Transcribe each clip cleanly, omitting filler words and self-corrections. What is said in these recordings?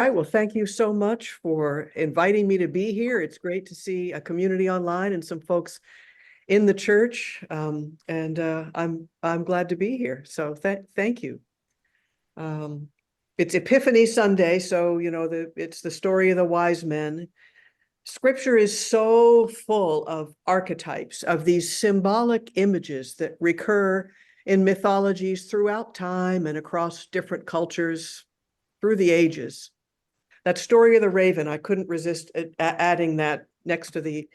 right, well, thank you so much for inviting me to be here. It's great to see a community online and some folks in the church, and I'm glad to be here. So thank you. Um, it's Epiphany Sunday, so it's the story of the wise men. Scripture is so full of archetypes, of these symbolic images that recur in mythologies throughout time and across different cultures through the ages. That story of the raven, I couldn't resist adding that next to the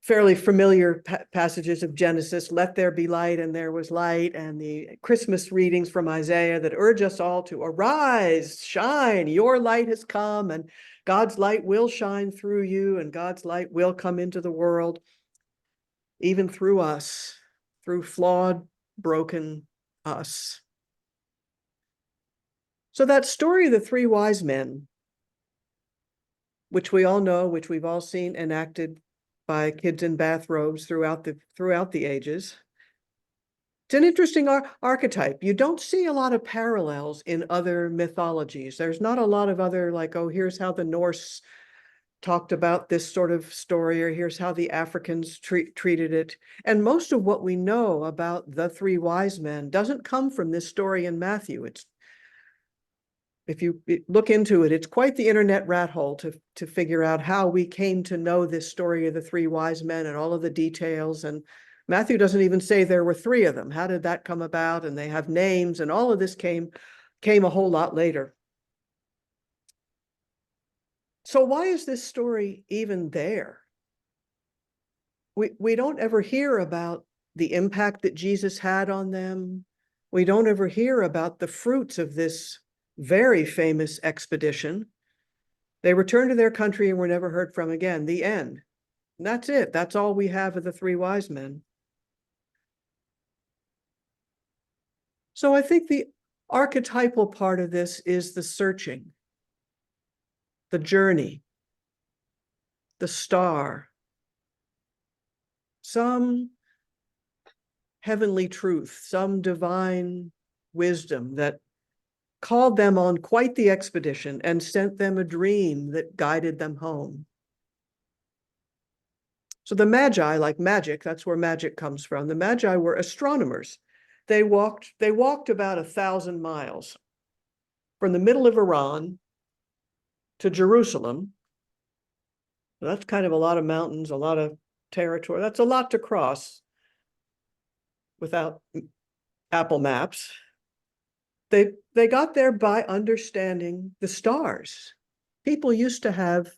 fairly familiar passages of Genesis, let there be light and there was light, and the Christmas readings from Isaiah that urge us all to arise, shine, your light has come, and God's light will shine through you, and God's light will come into the world, even through us, through flawed, broken us. So that story of the three wise men, which we all know, which we've all seen enacted by kids in bathrobes throughout the ages. It's an interesting archetype. You don't see a lot of parallels in other mythologies. There's not a lot of other, like, oh, here's how the Norse talked about this sort of story, or here's how the Africans treated it. And most of what we know about the three wise men doesn't come from this story in Matthew. If you look into it, it's quite the internet rat hole to figure out how we came to know this story of the three wise men and all of the details. And Matthew doesn't even say there were three of them. How did that come about? And they have names, and all of this came a whole lot later. So why is this story even there? We don't ever hear about the impact that Jesus had on them. We don't ever hear about the fruits of this very famous expedition. They returned to their country and were never heard from again. The end. And that's it. That's all we have of the three wise men. So I think the archetypal part of this is the searching, the journey, the star, some heavenly truth, some divine wisdom that called them on quite the expedition and sent them a dream that guided them home. So the Magi, like magic, that's where magic comes from. The Magi were astronomers. They walked about 1,000 miles from the middle of Iran to Jerusalem. That's kind of a lot of mountains, a lot of territory. That's a lot to cross without Apple Maps. They got there by understanding the stars. People used to have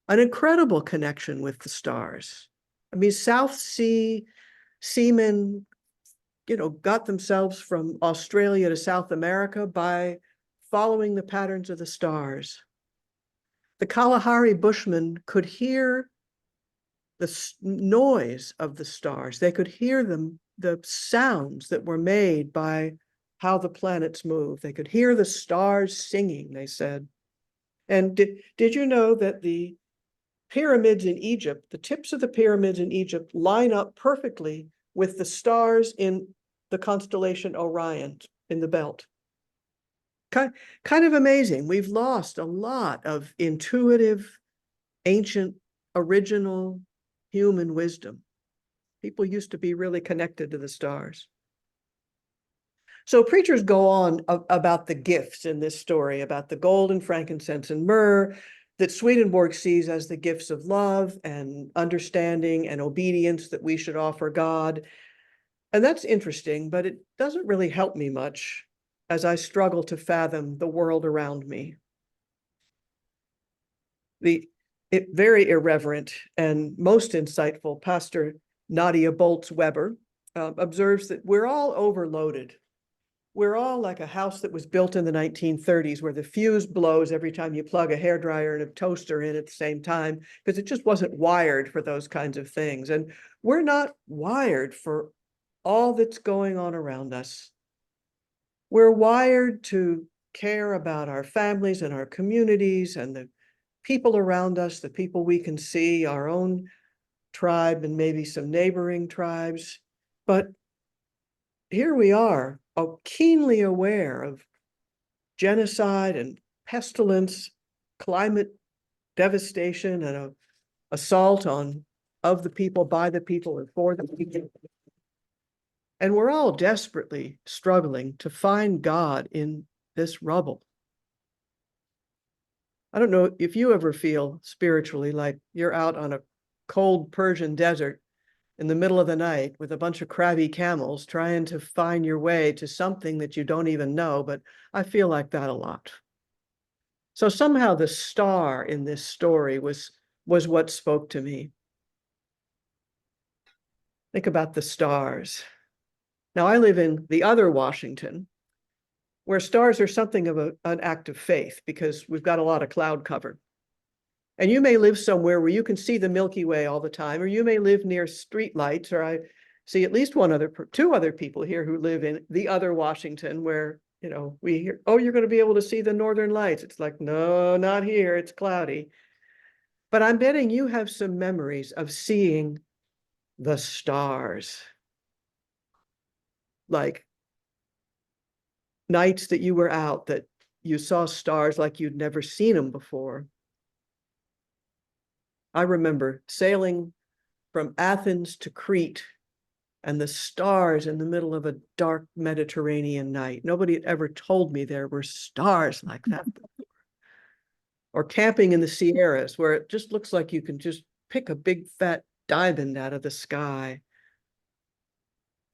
an incredible connection with the stars. I mean, South Sea seamen, got themselves from Australia to South America by following the patterns of the stars. The Kalahari Bushmen could hear the noise of the stars. They could hear them, the sounds that were made by how the planets move. They could hear the stars singing, they said. And did you know that the pyramids in Egypt, the tips of the pyramids in Egypt line up perfectly with the stars in the constellation Orion in the belt? Kind of amazing. We've lost a lot of intuitive, ancient, original human wisdom. People used to be really connected to the stars. So preachers go on about the gifts in this story, about the gold and frankincense and myrrh that Swedenborg sees as the gifts of love and understanding and obedience that we should offer God. And that's interesting, but it doesn't really help me much as I struggle to fathom the world around me. The very irreverent and most insightful Pastor Nadia Bolz-Weber observes that we're all overloaded. We're all like a house that was built in the 1930s where the fuse blows every time you plug a hairdryer and a toaster in at the same time, because it just wasn't wired for those kinds of things. And we're not wired for all that's going on around us. We're wired to care about our families and our communities and the people around us, the people we can see, our own tribe and maybe some neighboring tribes. But here we are, keenly aware of genocide and pestilence, climate devastation, and an assault of the people, by the people, and for the people. And we're all desperately struggling to find God in this rubble. I don't know if you ever feel spiritually like you're out on a cold Persian desert in the middle of the night with a bunch of crabby camels trying to find your way to something that you don't even know, but I feel like that a lot. So somehow the star in this story was what spoke to me. Think about the stars. Now, I live in the other Washington, where stars are something of an act of faith because we've got a lot of cloud cover. And you may live somewhere where you can see the Milky Way all the time, or you may live near street lights, or I see at least two other people here who live in the other Washington where, we hear, oh, you're going to be able to see the northern lights. It's like, no, not here. It's cloudy. But I'm betting you have some memories of seeing the stars. Like nights that you were out that you saw stars like you'd never seen them before. I remember sailing from Athens to Crete and the stars in the middle of a dark Mediterranean night. Nobody had ever told me there were stars like that before. Or camping in the Sierras, where it just looks like you can just pick a big fat diamond out of the sky.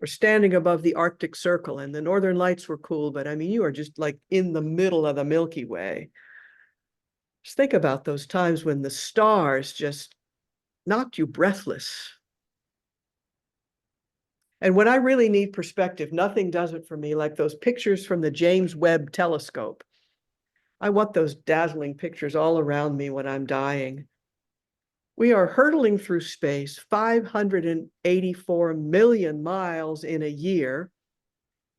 Or standing above the Arctic Circle, and the northern lights were cool, but I mean, you are just like in the middle of the Milky Way. Just think about those times when the stars just knocked you breathless. And when I really need perspective, nothing does it for me like those pictures from the James Webb Telescope. I want those dazzling pictures all around me when I'm dying. We are hurtling through space 584 million miles in a year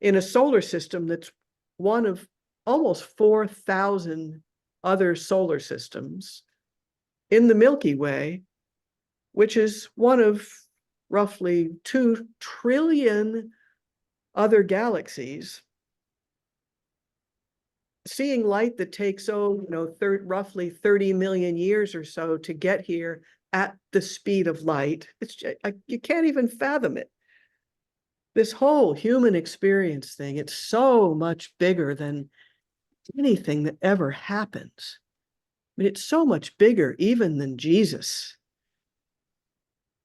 in a solar system that's one of almost 4,000 other solar systems in the Milky Way, which is one of roughly 2 trillion other galaxies. Seeing light that takes, roughly 30 million years or so to get here at the speed of light, you can't even fathom it. This whole human experience thing, it's so much bigger than anything that ever happens. I mean, it's so much bigger even than Jesus.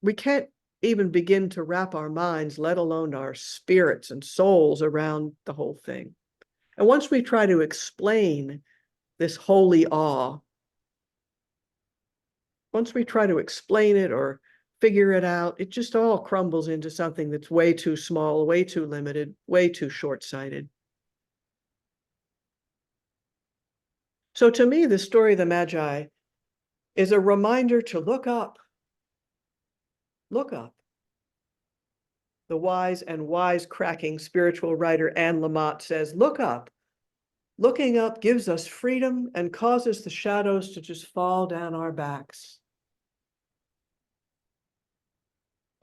We can't even begin to wrap our minds, let alone our spirits and souls, around the whole thing. And once we try to explain this holy awe, once we try to explain it or figure it out, it just all crumbles into something that's way too small, way too limited, way too short-sighted. So to me, the story of the Magi is a reminder to look up. Look up. The wise and wise-cracking spiritual writer Anne Lamott says, look up. Looking up gives us freedom and causes the shadows to just fall down our backs.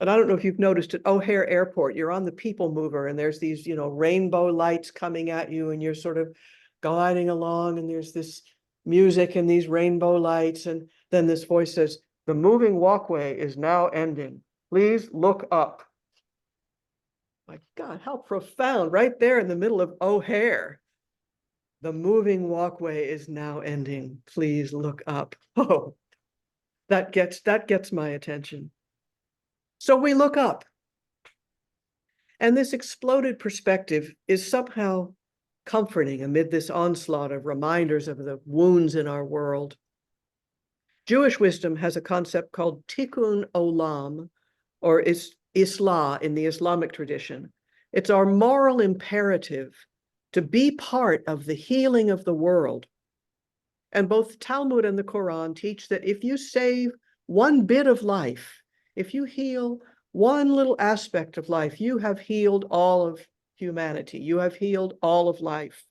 And I don't know if you've noticed at O'Hare Airport, you're on the people mover and there's these, rainbow lights coming at you and you're sort of gliding along and there's this music and these rainbow lights. And then this voice says, the moving walkway is now ending. Please look up. My God, how profound, right there in the middle of O'Hare. The moving walkway is now ending. Please look up. Oh, that gets my attention. So we look up. And this exploded perspective is somehow comforting amid this onslaught of reminders of the wounds in our world. Jewish wisdom has a concept called tikkun olam, or Islah in the Islamic tradition. It's our moral imperative to be part of the healing of the world. And both Talmud and the Quran teach that if you save one bit of life, if you heal one little aspect of life, you have healed all of humanity. You have healed all of life.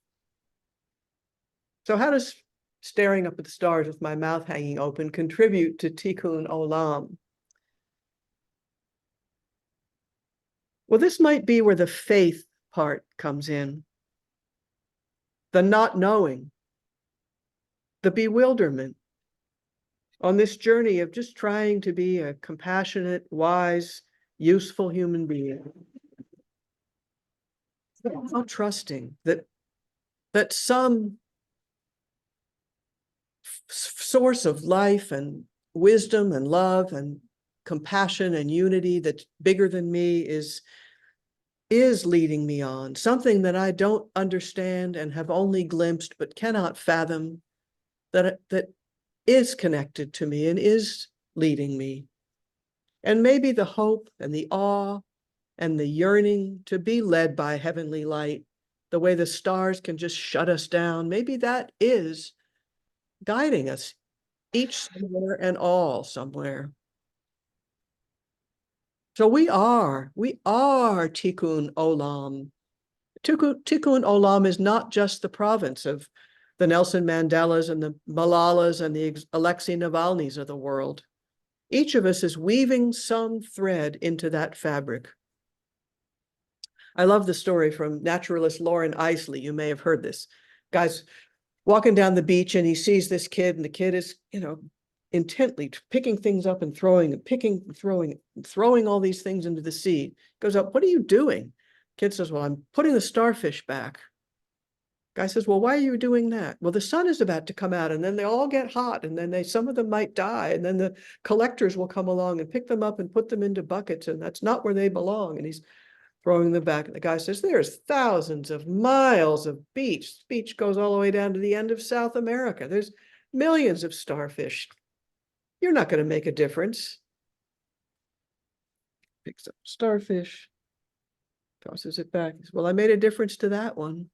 So how does staring up at the stars with my mouth hanging open contribute to tikkun olam? Well, this might be where the faith part comes in. The not knowing, the bewilderment on this journey of just trying to be a compassionate, wise, useful human being. How trusting that some source of life and wisdom and love and compassion and unity that's bigger than me is leading me on, something that I don't understand and have only glimpsed but cannot fathom, that is connected to me and is leading me. And maybe the hope and the awe and the yearning to be led by heavenly light, the way the stars can just shut us down, maybe that is guiding us, each somewhere and all somewhere. So we are Tikkun Olam. Tikkun Olam is not just the province of the Nelson Mandelas and the Malalas and the Alexei Navalny's of the world. Each of us is weaving some thread into that fabric. I love the story from naturalist Lauren Isley. You may have heard this. Guy's walking down the beach and he sees this kid, and the kid is, intently picking things up and throwing all these things into the sea. Goes up, "What are you doing?" Kid says, "Well, I'm putting the starfish back." Guy says, "Well, why are you doing that?" "Well, the sun is about to come out and then they all get hot and then some of them might die and then the collectors will come along and pick them up and put them into buckets and that's not where they belong." And he's throwing them back. And the guy says, "There's thousands of miles of beach. This beach goes all the way down to the end of South America. There's millions of starfish. You're not going to make a difference." Picks up starfish, tosses it back. He says, "Well, I made a difference to that one."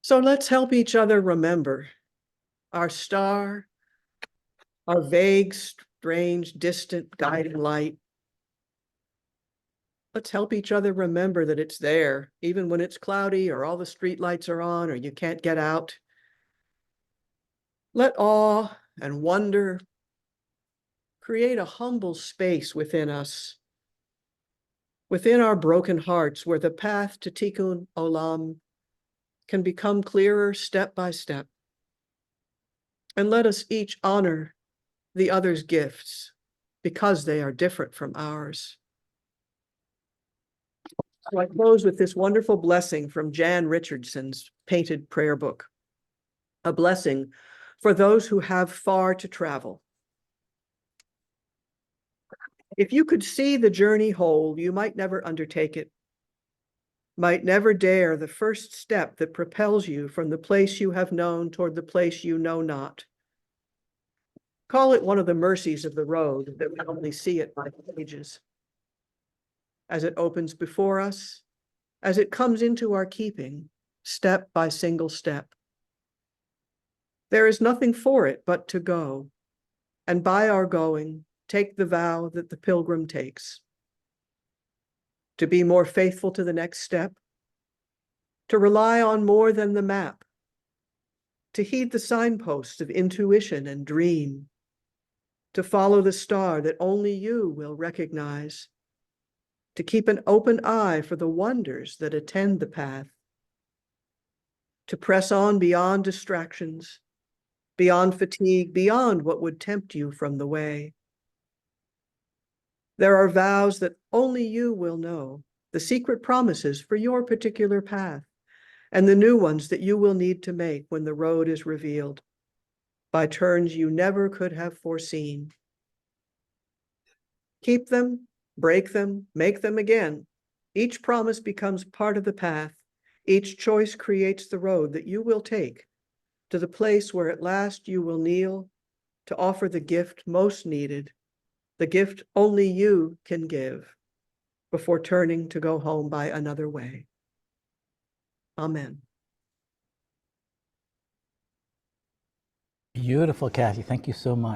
So let's help each other remember our star, our vague, strange, distant, guiding light. Let's help each other remember that it's there, even when it's cloudy or all the street lights are on or you can't get out. Let awe and wonder create a humble space within us, within our broken hearts, where the path to Tikkun Olam can become clearer step by step. And let us each honor the other's gifts because they are different from ours. So I close with this wonderful blessing from Jan Richardson's painted prayer book, a blessing for those who have far to travel. If you could see the journey whole, you might never undertake it, might never dare the first step that propels you from the place you have known toward the place you know not. Call it one of the mercies of the road that we only see it by pages. As it opens before us, as it comes into our keeping, step by single step. There is nothing for it but to go, and by our going, take the vow that the pilgrim takes. To be more faithful to the next step, to rely on more than the map, to heed the signposts of intuition and dream, to follow the star that only you will recognize, to keep an open eye for the wonders that attend the path, to press on beyond distractions, beyond fatigue, beyond what would tempt you from the way. There are vows that only you will know, the secret promises for your particular path, and the new ones that you will need to make when the road is revealed by turns you never could have foreseen. Keep them, break them, make them again. Each promise becomes part of the path. Each choice creates the road that you will take to the place where at last you will kneel to offer the gift most needed, the gift only you can give, before turning to go home by another way. Amen. Beautiful, Kathy. Thank you so much.